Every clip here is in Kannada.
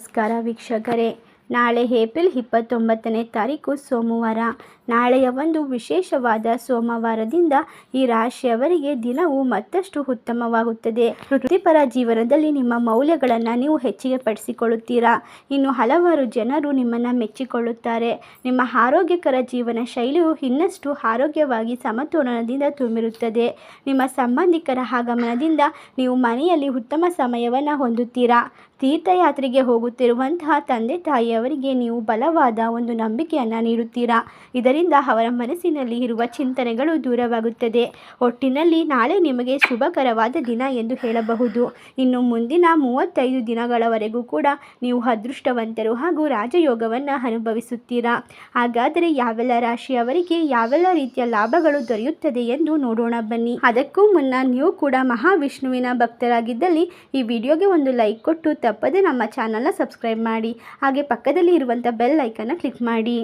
ನಮಸ್ಕಾರ ವೀಕ್ಷಕರೇ. ನಾಳೆ ಏಪ್ರಿಲ್ 29ನೇ ತಾರೀಕು ಸೋಮವಾರ. ನಾಳೆಯ ಒಂದು ವಿಶೇಷವಾದ ಸೋಮವಾರದಿಂದ ಈ ರಾಶಿಯವರಿಗೆ ದಿನವು ಮತ್ತಷ್ಟು ಉತ್ತಮವಾಗುತ್ತದೆ. ವೃತ್ತಿಪರ ಜೀವನದಲ್ಲಿ ನಿಮ್ಮ ಮೌಲ್ಯಗಳನ್ನು ನೀವು ಹೆಚ್ಚಿಗೆ ಪಡಿಸಿಕೊಳ್ಳುತ್ತೀರಾ. ಇನ್ನು ಹಲವಾರು ಜನರು ನಿಮ್ಮನ್ನು ಮೆಚ್ಚಿಕೊಳ್ಳುತ್ತಾರೆ. ನಿಮ್ಮ ಆರೋಗ್ಯಕರ ಜೀವನ ಶೈಲಿಯು ಇನ್ನಷ್ಟು ಆರೋಗ್ಯವಾಗಿ ಸಮತೋಲನದಿಂದ ತುಂಬಿರುತ್ತದೆ. ನಿಮ್ಮ ಸಂಬಂಧಿಕರ ಆಗಮನದಿಂದ ನೀವು ಮನೆಯಲ್ಲಿ ಉತ್ತಮ ಸಮಯವನ್ನು ಹೊಂದುತ್ತೀರಾ. ತೀರ್ಥಯಾತ್ರೆಗೆ ಹೋಗುತ್ತಿರುವಂತಹ ತಂದೆ ತಾಯಿಯವರಿಗೆ ನೀವು ಬಲವಾದ ಒಂದು ನಂಬಿಕೆಯನ್ನು ನೀಡುತ್ತೀರಾ. ಇದರಿಂದ ಅವರ ಮನಸ್ಸಿನಲ್ಲಿ ಇರುವ ಚಿಂತನೆಗಳು ದೂರವಾಗುತ್ತದೆ. ಒಟ್ಟಿನಲ್ಲಿ ನಾಳೆ ನಿಮಗೆ ಶುಭಕರವಾದ ದಿನ ಎಂದು ಹೇಳಬಹುದು. ಇನ್ನು ಮುಂದಿನ 35 ದಿನಗಳವರೆಗೂ ಕೂಡ ನೀವು ಅದೃಷ್ಟವಂತರು ಹಾಗೂ ರಾಜಯೋಗವನ್ನು ಅನುಭವಿಸುತ್ತೀರಾ. ಹಾಗಾದರೆ ಯಾವೆಲ್ಲ ರಾಶಿಯವರಿಗೆ ಯಾವೆಲ್ಲ ರೀತಿಯ ಲಾಭಗಳು ದೊರೆಯುತ್ತದೆ ಎಂದು ನೋಡೋಣ ಬನ್ನಿ. ಅದಕ್ಕೂ ಮುನ್ನ ನೀವು ಕೂಡ ಮಹಾವಿಷ್ಣುವಿನ ಭಕ್ತರಾಗಿದ್ದಲ್ಲಿ ಈ ವಿಡಿಯೋಗೆ ಒಂದು ಲೈಕ್ ಕೊಟ್ಟು ತಪ್ಪದೆ ನಮ್ಮ ಚಾನಲ್ನ ಸಬ್ಸ್ಕ್ರೈಬ್ ಮಾಡಿ. ಹಾಗೆ ಪಕ್ಕದಲ್ಲಿ ಇರುವಂಥ ಬೆಲ್ ಐಕನ್ನ ಕ್ಲಿಕ್ ಮಾಡಿ.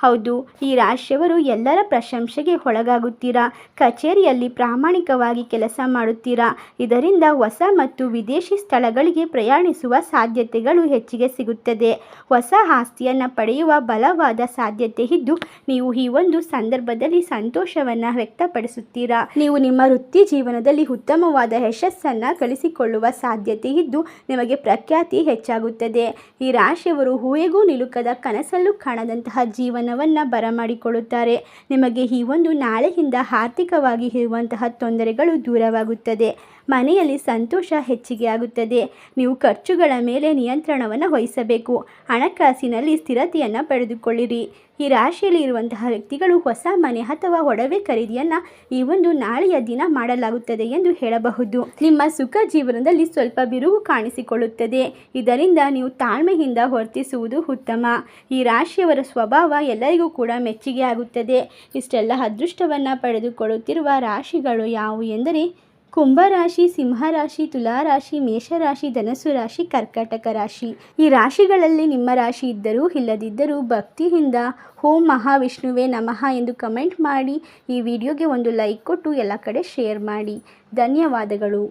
ಹೌದು, ಈ ರಾಶಿಯವರು ಎಲ್ಲರ ಪ್ರಶಂಸೆಗೆ ಒಳಗಾಗುತ್ತೀರಾ. ಕಚೇರಿಯಲ್ಲಿ ಪ್ರಾಮಾಣಿಕವಾಗಿ ಕೆಲಸ ಮಾಡುತ್ತೀರಾ. ಇದರಿಂದ ಹೊಸ ಮತ್ತು ವಿದೇಶಿ ಸ್ಥಳಗಳಿಗೆ ಪ್ರಯಾಣಿಸುವ ಸಾಧ್ಯತೆಗಳು ಹೆಚ್ಚಿಗೆ ಸಿಗುತ್ತದೆ. ಹೊಸ ಆಸ್ತಿಯನ್ನು ಪಡೆಯುವ ಬಲವಾದ ಸಾಧ್ಯತೆ ಇದ್ದು ನೀವು ಈ ಒಂದು ಸಂದರ್ಭದಲ್ಲಿ ಸಂತೋಷವನ್ನು ವ್ಯಕ್ತಪಡಿಸುತ್ತೀರಾ. ನೀವು ನಿಮ್ಮ ವೃತ್ತಿ ಜೀವನದಲ್ಲಿ ಉತ್ತಮವಾದ ಯಶಸ್ಸನ್ನು ಗಳಿಸಿಕೊಳ್ಳುವ ಸಾಧ್ಯತೆ ಇದ್ದು ನಿಮಗೆ ಪ್ರಖ್ಯಾತಿ ಹೆಚ್ಚಾಗುತ್ತದೆ. ಈ ರಾಶಿಯವರು ಊಹೆಗೂ ನಿಲುಕದ ಕನಸಲ್ಲೂ ಕಾಣದಂತಹ ಜೀವನವನ್ನು ಬರಮಾಡಿಕೊಳ್ಳುತ್ತಾರೆ. ನಿಮಗೆ ಈ ಒಂದು ನಾಳೆಯಿಂದ ಆರ್ಥಿಕವಾಗಿ ಇರುವಂತಹ ತೊಂದರೆಗಳು ದೂರವಾಗುತ್ತದೆ. ಮನೆಯಲ್ಲಿ ಸಂತೋಷ ಹೆಚ್ಚಿಗೆ ಆಗುತ್ತದೆ. ನೀವು ಖರ್ಚುಗಳ ಮೇಲೆ ನಿಯಂತ್ರಣವನ್ನು ವಹಿಸಬೇಕು. ಹಣಕಾಸಿನಲ್ಲಿ ಸ್ಥಿರತೆಯನ್ನು ಪಡೆದುಕೊಳ್ಳಿರಿ. ಈ ರಾಶಿಯಲ್ಲಿ ಇರುವಂತಹ ವ್ಯಕ್ತಿಗಳು ಹೊಸ ಮನೆ ಅಥವಾ ಒಡವೆ ಖರೀದಿಯನ್ನು ಈ ಒಂದು ನಾಳೆಯ ದಿನ ಮಾಡಲಾಗುತ್ತದೆ ಎಂದು ಹೇಳಬಹುದು. ನಿಮ್ಮ ಸುಖ ಜೀವನದಲ್ಲಿ ಸ್ವಲ್ಪ ಬಿರುಕು ಕಾಣಿಸಿಕೊಳ್ಳುತ್ತದೆ. ಇದರಿಂದ ನೀವು ತಾಳ್ಮೆಯಿಂದ ವರ್ತಿಸುವುದು ಉತ್ತಮ. ಈ ರಾಶಿಯವರ ಸ್ವಭಾವ ಎಲ್ಲರಿಗೂ ಕೂಡ ಮೆಚ್ಚುಗೆ ಆಗುತ್ತದೆ. ಇಷ್ಟೆಲ್ಲ ಅದೃಷ್ಟವನ್ನು ಪಡೆದುಕೊಳ್ಳುತ್ತಿರುವ ರಾಶಿಗಳು ಯಾವುವು ಎಂದರೆ ಕುಂಭರಾಶಿ, ಸಿಂಹರಾಶಿ, ತುಲಾರಾಶಿ, ಮೇಷರಾಶಿ, ಧನಸ್ಸು ರಾಶಿ, ಕರ್ಕಾಟಕ ರಾಶಿ. ಈ ರಾಶಿಗಳಲ್ಲಿ ನಿಮ್ಮ ರಾಶಿ ಇದ್ದರೂ ಇಲ್ಲದಿದ್ದರೂ ಭಕ್ತಿಯಿಂದ ಓಂ ಮಹಾವಿಷ್ಣುವೇ ನಮಃ ಎಂದು ಕಮೆಂಟ್ ಮಾಡಿ. ಈ ವಿಡಿಯೋಗೆ ಒಂದು ಲೈಕ್ ಕೊಟ್ಟು ಎಲ್ಲ ಕಡೆ ಶೇರ್ ಮಾಡಿ. ಧನ್ಯವಾದಗಳು.